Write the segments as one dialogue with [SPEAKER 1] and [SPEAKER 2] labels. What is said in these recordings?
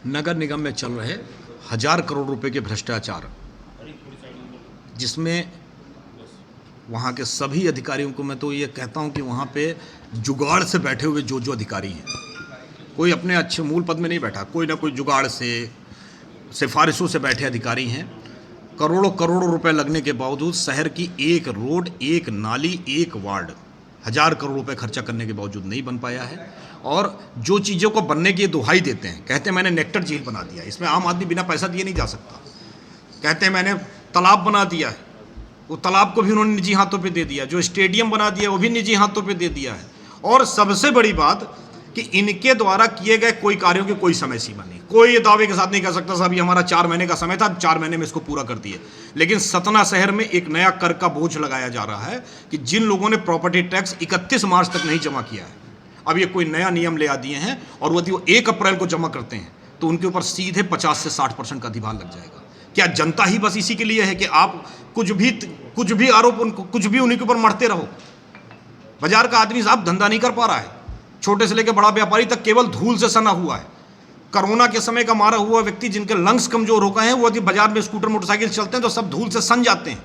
[SPEAKER 1] नगर निगम में चल रहे 1000 करोड़ रुपए के भ्रष्टाचार, जिसमें वहाँ के सभी अधिकारियों को मैं तो ये कहता हूँ कि वहाँ पे जुगाड़ से बैठे हुए जो अधिकारी हैं, कोई अपने अच्छे मूल पद में नहीं बैठा, कोई ना कोई जुगाड़ से सिफारिशों से बैठे अधिकारी हैं। करोड़ों करोड़ों रुपए लगने के बावजूद शहर की एक रोड, एक नाली, एक वार्ड 1000 करोड़ रुपए खर्चा करने के बावजूद नहीं बन पाया है। और जो चीज़ों को बनने की दुहाई देते हैं, कहते हैं मैंने नेक्टर झील बना दिया, इसमें आम आदमी बिना पैसा दिए नहीं जा सकता। कहते हैं मैंने तालाब बना दिया है, वो तालाब को भी उन्होंने निजी हाथों पे दे दिया। जो स्टेडियम बना दिया वो भी निजी हाथों पे दे दिया है। और सबसे बड़ी बात कि इनके द्वारा किए गए कोई कार्यों की कोई समय सीमा नहीं। कोई ये दावे के साथ नहीं कह सकता साहब ये हमारा 4 महीने का समय था, 4 महीने में इसको पूरा कर दिए। लेकिन सतना शहर में एक नया कर का बोझ लगाया जा रहा है कि जिन लोगों ने प्रॉपर्टी टैक्स 31 मार्च तक नहीं जमा किया है, अब ये कोई नया नियम ले आ दिए हैं और यदि वो 1 अप्रैल को जमा करते हैं तो उनके ऊपर सीधे 50 से 60% का अधिभार लग जाएगा। क्या जनता ही बस इसी के लिए है कि आप कुछ भी आरोप कुछ भी उन्हीं के ऊपर मरते रहो? बाजार का आदमी साहब धंधा नहीं कर पा रहा है, छोटे से लेकर बड़ा व्यापारी तक केवल धूल से सना हुआ है। कोरोना के समय का मारा हुआ व्यक्ति जिनके लंग्स कमजोर हो गए हैं, वो यदि बाजार में स्कूटर मोटरसाइकिल चलते हैं तो सब धूल से सन जाते हैं।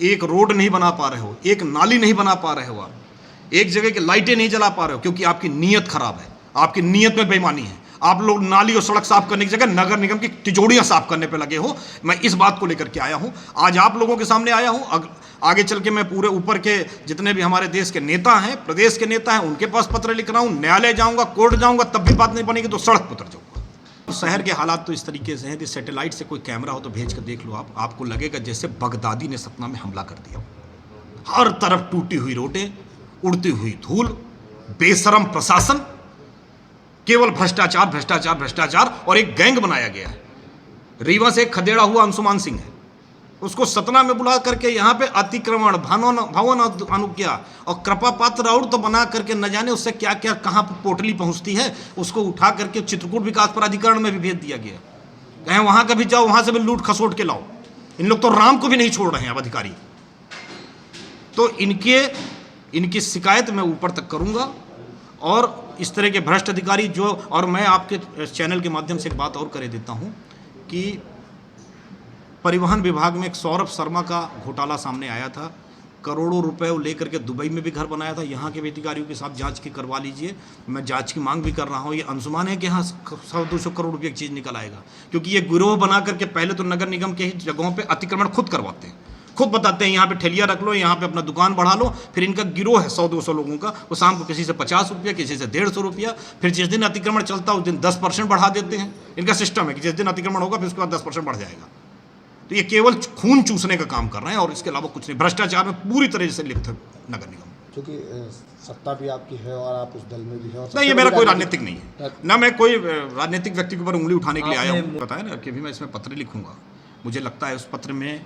[SPEAKER 1] एक रोड नहीं बना पा रहे हो, एक नाली नहीं बना पा रहे हो, आप एक जगह की लाइटें नहीं जला पा रहे हो, क्योंकि आपकी नीयत खराब है, आपकी नीयत में बेईमानी है। आप लोग नाली और सड़क साफ करने की जगह नगर निगम की तिजोड़ियां साफ करने पे लगे हो। मैं इस बात को लेकर के आया हूं, आज आप लोगों के सामने आया हूं। आगे चल के मैं पूरे ऊपर के जितने भी हमारे देश के नेता हैं, प्रदेश के नेता हैं, उनके पास पत्र लिख रहा हूं। न्यायालय जाऊंगा, कोर्ट जाऊंगा, तब भी बात नहीं बनेगी तो सड़क पर उतर जाऊंगा। तो शहर के हालात तो इस तरीके से हैं कि सैटेलाइट से कोई कैमरा हो तो भेज कर देख लो, आपको लगेगा जैसे बगदादी ने सतना में हमला कर दिया। हर तरफ टूटी हुई रोडें, उड़ती हुई धूल, बेशरम प्रशासन, केवल भ्रष्टाचार भ्रष्टाचार भ्रष्टाचार। और एक गैंग बनाया गया है। रीवा से एक खदेड़ा हुआ अंशुमान सिंह है, उसको सतना में बुला करके यहाँ पे अतिक्रमण, भवन अनुज्ञा और कृपा पात्र और तो बना करके न जाने उससे क्या क्या कहाँ पर पोटली पहुँचती है, उसको उठा करके चित्रकूट विकास प्राधिकरण में भी भेज दिया गया। कहें वहाँ का भी जाओ, वहाँ से भी लूट खसोट के लाओ। इन लोग तो राम को भी नहीं छोड़ रहे हैं अब अधिकारी। तो इनकी शिकायत मैं ऊपर तक करूँगा। और इस तरह के भ्रष्ट अधिकारी जो, और मैं आपके चैनल के माध्यम से एक बात और कर देता हूं कि परिवहन विभाग में एक सौरभ शर्मा का घोटाला सामने आया था। करोड़ों रुपए वो लेकर के दुबई में भी घर बनाया था। यहाँ के भी अधिकारियों के साथ जांच की करवा लीजिए, मैं जांच की मांग भी कर रहा हूँ। ये अंशुमान है कि हाँ 100-200 करोड़ रुपये की चीज़ निकल आएगा, क्योंकि ये गिरोह बना करके पहले तो नगर निगम के ही जगहों पर अतिक्रमण खुद करवाते हैं, खुद बताते हैं यहाँ पे ठेलिया रख लो, यहाँ पे अपना दुकान बढ़ा लो। फिर इनका गिरोह है 100-200 लोगों का, वो शाम को किसी से 50 रुपया, किसी से 150 रुपया। फिर जिस दिन अतिक्रमण चलता है उस दिन 10% बढ़ा देते हैं। इनका सिस्टम है कि जिस दिन अतिक्रमण होगा फिर उसके बाद 10% बढ़ जाएगा। तो ये केवल खून चूसने का काम कर रहे हैं और इसके अलावा कुछ नहीं। भ्रष्टाचार में पूरी तरह से लिप्त है नगर निगम।
[SPEAKER 2] क्योंकि सत्ता भी आपकी है और आप उस दल में भी है।
[SPEAKER 1] नहीं, ये मेरा कोई राजनीतिक नहीं है, ना मैं कोई राजनीतिक व्यक्ति के ऊपर उंगली उठाने के लिए आया हूँ। पता है ना कि भी मैं इसमें पत्र लिखूंगा। मुझे लगता है उस पत्र में,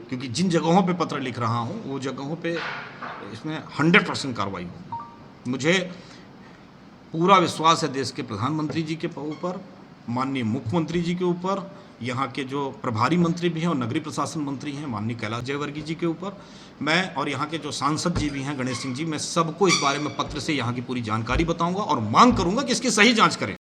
[SPEAKER 1] क्योंकि जिन जगहों पे पत्र लिख रहा हूँ वो जगहों पे इसमें 100% कार्रवाई होगी। मुझे पूरा विश्वास है देश के प्रधानमंत्री जी के ऊपर, माननीय मुख्यमंत्री जी के ऊपर, यहाँ के जो प्रभारी मंत्री भी हैं और नगरीय प्रशासन मंत्री हैं माननीय कैलाश जयवर्गीय जी के ऊपर, मैं और यहाँ के जो सांसद जी भी हैं गणेश सिंह जी, मैं सबको इस बारे में पत्र से यहाँ की पूरी जानकारी बताऊँगा और मांग करूँगा कि इसकी सही जाँच करें।